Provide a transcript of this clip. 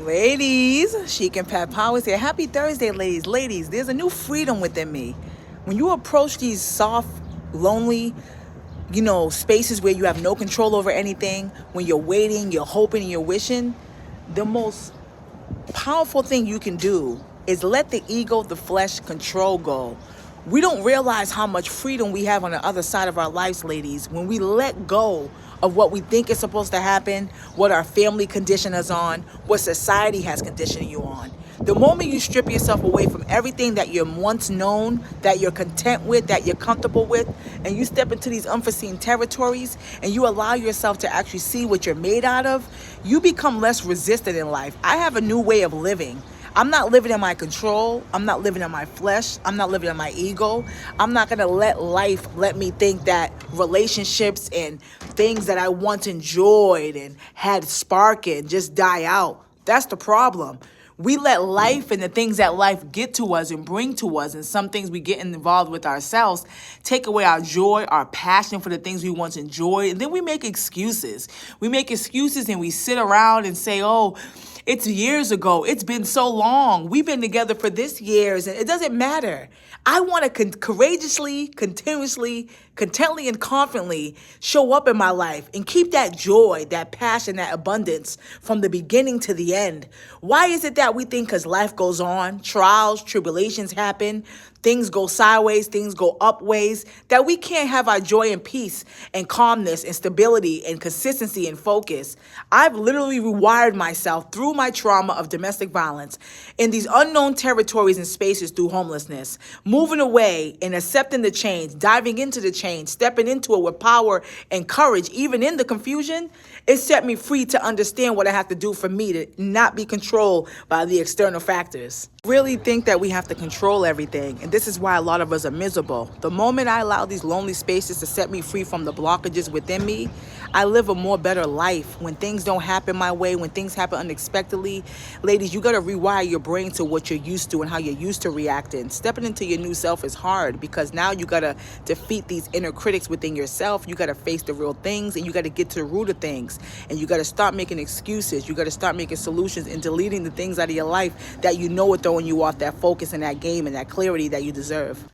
Ladies, Chic and Pat Powers here. Happy Thursday, ladies. Ladies, there's a new freedom within me. When you approach these soft, lonely, spaces where you have no control over anything, when you're waiting, you're hoping, and you're wishing, the most powerful thing you can do is let the ego, the flesh, control go. We don't realize how much freedom we have on the other side of our lives, ladies, when we let go of what we think is supposed to happen, what our family conditioned us on, what society has conditioned you on. The moment you strip yourself away from everything that you're once known, that you're content with, that you're comfortable with, and you step into these unforeseen territories and you allow yourself to actually see what you're made out of, you become less resistant in life. I have a new way of living. I'm not living in my control. I'm not living in my flesh. I'm not living in my ego. I'm not going to let life let me think that relationships and things that I once enjoyed and had spark in just die out. That's the problem. We let life and the things that life get to us and bring to us, and some things we get involved with ourselves, take away our joy, our passion for the things we once enjoyed. And then we make excuses. We make excuses and we sit around and say, oh, it's years ago. It's been so long. We've been together for this years, and it doesn't matter. I want to courageously, continuously, contently, and confidently show up in my life and keep that joy, that passion, that abundance from the beginning to the end. Why is it that we think because life goes on, trials, tribulations happen, things go sideways, things go up ways, that we can't have our joy and peace and calmness and stability and consistency and focus? I've literally rewired myself through my trauma of domestic violence in these unknown territories and spaces through homelessness, moving away and accepting the change, diving into the change, stepping into it with power and courage, even in the confusion. It set me free to understand what I have to do for me to not be controlled by the external factors. Really think that we have to control everything, and this is why a lot of us are miserable. The moment I allow these lonely spaces to set me free from the blockages within me, I live a more better life. When things don't happen my way, when things happen unexpectedly, ladies, you got to rewire your brain to what you're used to and how you're used to reacting. Stepping into your new self is hard because now you got to defeat these inner critics within yourself. You got to face the real things, and you got to get to the root of things, and you got to start making excuses. You got to start making solutions and deleting the things out of your life that you know are throwing you off that focus and that game and that clarity that you deserve.